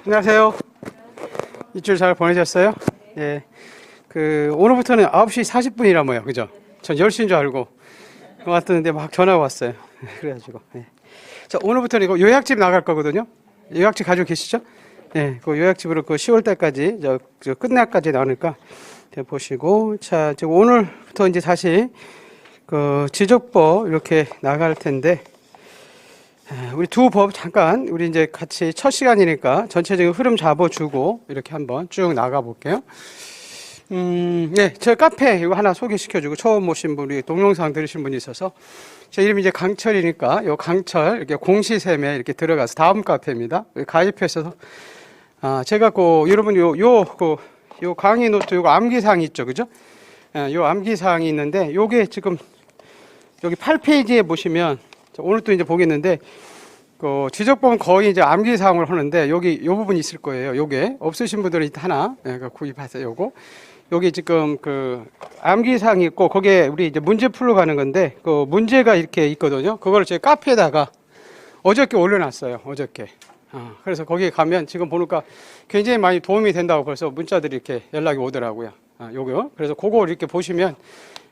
안녕하세요. 일주일 잘 보내셨어요? 예. 오늘부터는 9시 40분이라며요. 그죠? 전 10시인 줄 알고 왔는데 막 전화가 왔어요. 그래가지고. 예. 자, 오늘부터는 이거 요약집 나갈 거거든요. 요약집 가지고 계시죠? 예. 그 요약집으로 그 10월 달까지, 저 끝날까지 나오니까 보시고. 자, 지금 오늘부터 이제 다시 그 지적법 이렇게 나갈 텐데, 우리 두 법 잠깐 우리 이제 같이 첫 시간이니까 전체적인 흐름 잡아주고 이렇게 한번 쭉 나가 볼게요. 네, 저 카페 이거 하나 소개시켜주고 처음 오신 분이 동영상 들으신 분이 있어서 제 이름이 이제 강철이니까 요 강철 이렇게 공시샘에 이렇게 들어가서 다음 카페입니다. 가입해서 제가 여러분 요 강의 노트 요거 암기사항이 있죠, 그죠? 요 암기사항이 있는데 요게 지금 여기 8페이지에 보시면 오늘 또 이제 보겠는데, 지적법은 거의 이제 암기 사항을 하는데, 여기 요 부분이 있을 거예요. 요게 없으신 분들은 하나, 구입하세요. 요거. 여기 지금 암기 사항이 있고, 거기에 우리 이제 문제 풀러 가는 건데, 문제가 이렇게 있거든요. 그걸 제 카페에다가 어저께 올려놨어요. 어저께. 그래서 거기에 가면 지금 보니까 굉장히 많이 도움이 된다고 벌써 문자들이 이렇게 연락이 오더라고요. 요거. 그래서 그거 이렇게 보시면,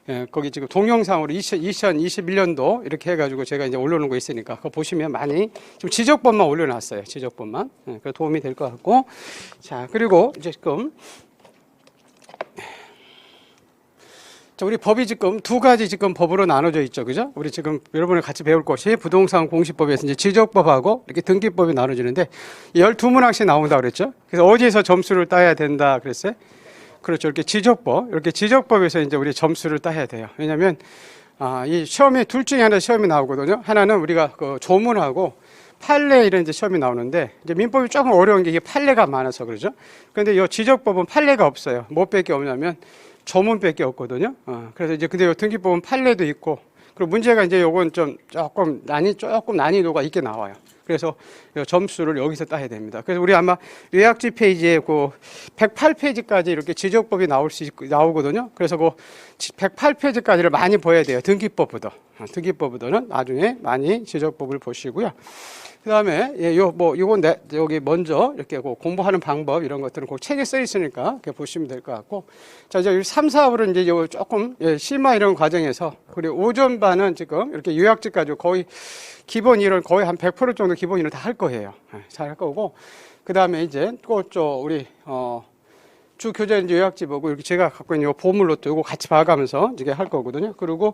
예, 거기 지금 동영상으로 2021년도 이렇게 해가지고 제가 이제 올려놓은 거 있으니까 그거 보시면 많이 좀 지적법만 올려놨어요. 지적법만. 예, 그 도움이 될 것 같고. 자, 그리고 이제 지금 우리 법이 지금 두 가지 지금 법으로 나눠져 있죠. 그죠? 우리 지금 여러분이 같이 배울 것이 부동산 공시법에서 이제 지적법하고 이렇게 등기법이 나눠지는데 12문항씩 나온다 그랬죠. 그래서 어디에서 점수를 따야 된다 그랬어요? 그렇죠. 이렇게 지적법에서 이제 우리 점수를 따야 돼요. 왜냐면, 이 시험에 둘 중에 하나 시험이 나오거든요. 하나는 우리가 조문하고 판례 이런 이제 시험이 나오는데, 이제 민법이 조금 어려운 게 이게 판례가 많아서 그러죠. 그런데 이 지적법은 판례가 없어요. 뭐 밖에 없냐면 조문밖에 없거든요. 그래서 이제 근데 이 등기법은 판례도 있고, 그리고 문제가 이제 요건 조금 난이도가 있게 나와요. 그래서 점수를 여기서 따야 됩니다. 그래서 우리 아마 요약지 페이지에 108페이지까지 이렇게 지적법이 나오거든요. 그래서 108페이지까지를 많이 봐야 돼요. 등기법보다는 나중에 많이 지적법을 보시고요. 그 다음에, 여기 먼저 이렇게 공부하는 방법 이런 것들은 책에 써 있으니까 이렇게 보시면 될 것 같고. 자, 이제 3, 4부는 이제 조금, 심화 이런 과정에서, 그리고 오전반은 지금 이렇게 요약지 가지고 거의 기본 이론 거의 한 100% 정도 기본 이론 다 할 거예요. 잘 할 거고. 그 다음에 이제 우리, 주 교재 이제 요약지 보고 이렇게 제가 갖고 있는 요 보물로 또 이거 같이 봐가면서 이제 할 거거든요. 그리고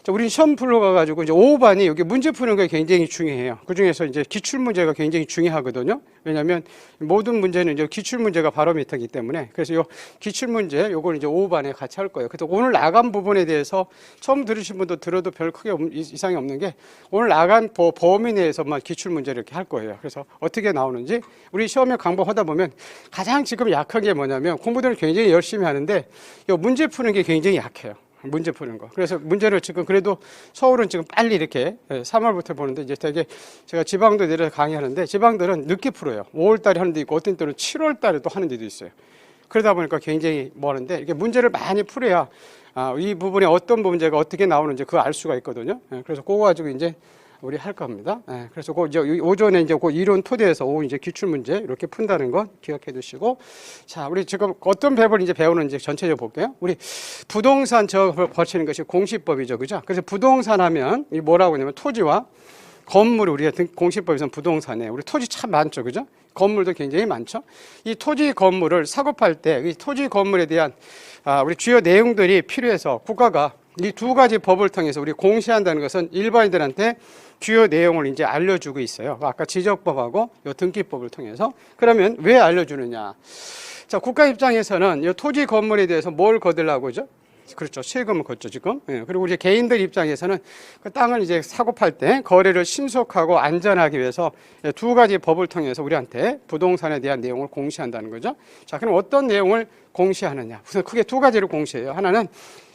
우리 시험 풀러 가가지고 이제 5반이 여기 문제 푸는 게 굉장히 중요해요. 그 중에서 이제 기출 문제가 굉장히 중요하거든요. 왜냐하면 모든 문제는 이제 기출 문제가 바로미터이기 때문에 그래서 요 기출 문제 요걸 이제 5반에 같이 할 거예요. 그래서 오늘 나간 부분에 대해서 처음 들으신 분도 들어도 별 크게 이상이 없는 게 오늘 나간 범위 내에서만 기출 문제를 이렇게 할 거예요. 그래서 어떻게 나오는지 우리 시험에 강법하다 보면 가장 지금 약한 게 뭐냐면 공부들을 굉장히 열심히 하는데 이 문제 푸는 게 굉장히 약해요. 문제 푸는 거. 그래서 문제를 지금 그래도 서울은 지금 빨리 이렇게 3월부터 보는데 이제 되게 제가 지방도 내려서 강의하는데 지방들은 늦게 풀어요. 5월 달에 하는 데 있고 어떤 때는 7월 달에 또 하는 데도 있어요. 그러다 보니까 굉장히 하는데 이게 문제를 많이 풀어야 이 부분에 어떤 문제가 어떻게 나오는지 그거 알 수가 있거든요. 그래서 그거 가지고 이제 우리 할 겁니다. 그래서 이제 오전에 이제 이론 토대에서 오후 이제 기출 문제 이렇게 푼다는 거 기억해 두시고. 자, 우리 지금 어떤 법을 이제 배우는지 전체적으로 볼게요. 우리 부동산 거치는 것이 공시법이죠. 그죠? 그래서 부동산 하면 이 뭐라고 하냐면 토지와 건물, 우리가 공시법에서는 부동산에 우리 토지 참 많죠. 그죠? 건물도 굉장히 많죠. 이 토지 건물을 사고팔 때 이 토지 건물에 대한 우리 주요 내용들이 필요해서 국가가 이 두 가지 법을 통해서 우리 공시한다는 것은 일반인들한테 주요 내용을 이제 알려주고 있어요. 아까 지적법하고 요 등기법을 통해서. 그러면 왜 알려주느냐? 자, 국가 입장에서는 이 토지 건물에 대해서 뭘 거들라고 그죠? 그렇죠. 세금을 걷죠, 지금. 그리고 우리 개인들 입장에서는 그 땅을 이제 사고 팔 때 거래를 신속하고 안전하기 위해서 두 가지 법을 통해서 우리한테 부동산에 대한 내용을 공시한다는 거죠. 자, 그럼 어떤 내용을 공시하느냐? 우선 크게 두 가지를 공시해요. 하나는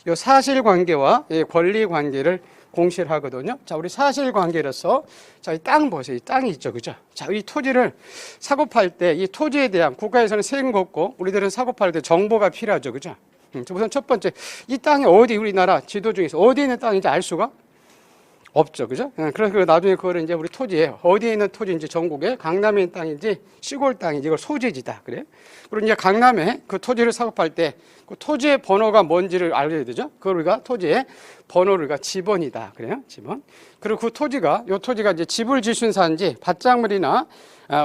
이 사실관계와 권리관계를 공시를 하거든요. 자, 우리 사실관계로서 자, 이 땅 보세요. 이 땅이 있죠, 그죠? 자, 이 토지를 사고 팔 때 이 토지에 대한 국가에서는 세금 걷고 우리들은 사고 팔 때 정보가 필요하죠, 그죠? 우선 첫 번째, 이 땅이 어디 우리나라 지도 중에서 어디 있는 땅인지 알 수가 없죠, 그죠? 그래서 나중에 그거를 이제 우리 토지에 어디에 있는 토지인지 전국에 강남에 있는 땅인지 시골 땅인지 이걸 소재지다 그래. 그리고 이제 강남에 그 토지를 사고 팔 때 그 토지의 번호가 뭔지를 알려야 되죠. 그걸 우리가 토지의 번호를 우리가 지번이다 그래요, 지번. 그리고 그 토지가 요 토지가 이제 집을 지순사인지 밭작물이나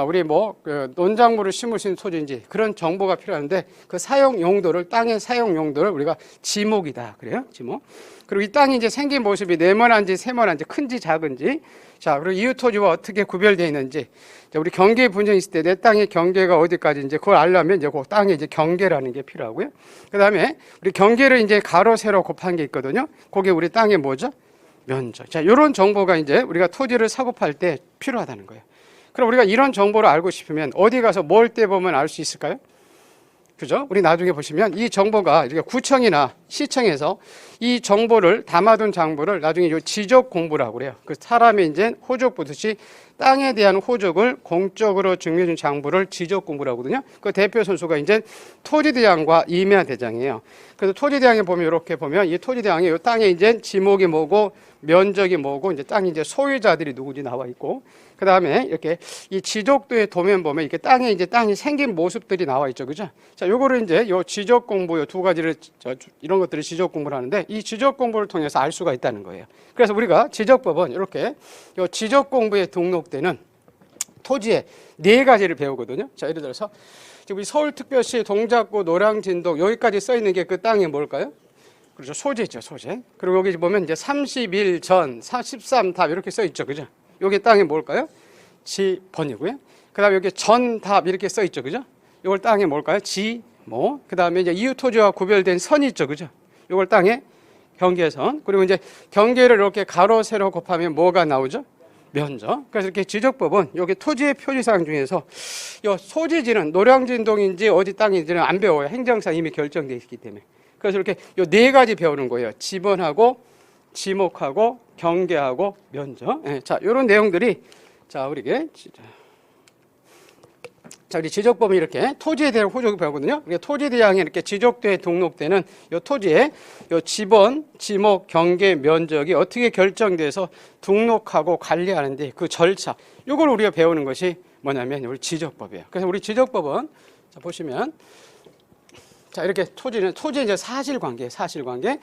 우리 그 논작물을 심을 수 있는 토지인지 그런 정보가 필요한데 그 사용 용도를 땅의 사용 용도를 우리가 지목이다 그래요, 지목. 그리고 이 땅이 이제 생긴 모습이 네모난지 세모난지 큰지 작은지 자 그리고 이웃 토지와 어떻게 구별되어 있는지 우리 경계 분쟁이 있을 때 내 땅의 경계가 어디까지인지 그걸 알려면 이제 그 땅에 이제 경계라는 게 필요하고요. 그다음에 우리 경계를 이제 가로 세로 곱한 게 있거든요. 그게 우리 땅의 뭐죠? 면적. 자 이런 정보가 이제 우리가 토지를 사고 팔 때 필요하다는 거예요. 그럼 우리가 이런 정보를 알고 싶으면 어디 가서 뭘 떼보면 알 수 있을까요? 그죠? 우리 나중에 보시면 이 정보가 이렇게 구청이나 시청에서 이 정보를 담아둔 장부를 나중에 요 지적 공부라고 그래요. 그 사람의 이제 호적 보듯이 땅에 대한 호적을 공적으로 증명해준 장부를 지적 공부라고 하거든요. 그 대표 선수가 이제 토지대장과 임야대장이에요. 그래서 토지대장에 보면 이렇게 보면 이 토지대장에 이 땅에 이제 지목이 뭐고 면적이 뭐고 이제 땅이 이제 소유자들이 누구지 나와 있고 그 다음에 이렇게 이 지적도의 도면 보면 이렇게 땅에 이제 땅이 생긴 모습들이 나와 있죠, 그죠? 자, 요거를 이제 요 지적 공부 요 두 가지를 이런 것들을 지적 공부를 하는데 이 지적 공부를 통해서 알 수가 있다는 거예요. 그래서 우리가 지적법은 이렇게 요 지적 공부에 등록되는 토지의 네 가지를 배우거든요. 자, 예를 들어서 지금 우리 서울특별시 동작구 노량진동 여기까지 써 있는 게 그 땅이 뭘까요? 그렇죠, 소재죠, 소재. 그리고 여기 보면 이제 31전, 43답 이렇게 써 있죠, 그죠? 여기 땅이 뭘까요? 지번이고요. 그 다음에 여기 전답 이렇게 써 있죠, 그죠? 이걸 땅이 뭘까요? 지모. 그 다음에 이제 이웃 토지와 구별된 선이 있죠, 그죠? 이걸 땅에 경계선. 그리고 이제 경계를 이렇게 가로 세로 곱하면 뭐가 나오죠? 면적. 그래서 이렇게 지적법은 여기 토지의 표지사항 중에서 이 소재지는 노량진동인지 어디 땅인지는 안 배워요. 행정상 이미 결정되어 있기 때문에. 그래서 이렇게 요 네 가지 배우는 거예요. 지번하고 지목하고 경계하고 면적. 예, 자, 이런 내용들이 자 우리게 자 우리 지적법은 이렇게 토지에 대한 호적을 배우거든요. 우리가 토지 대장에 이렇게 지적도에 등록되는 요 토지의 요 지번, 지목, 경계, 면적이 어떻게 결정돼서 등록하고 관리하는데 그 절차. 요걸 우리가 배우는 것이 뭐냐면 우리 지적법이에요. 그래서 우리 지적법은 자 보시면. 자, 이렇게 토지는 이제 사실관계,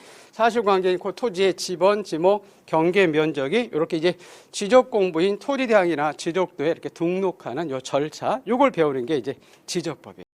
그 토지의 지번, 지목, 경계 면적이 이렇게 이제 지적 공부인 토지대항이나 지적도에 이렇게 등록하는 요 절차, 요걸 배우는 게 이제 지적법이에요.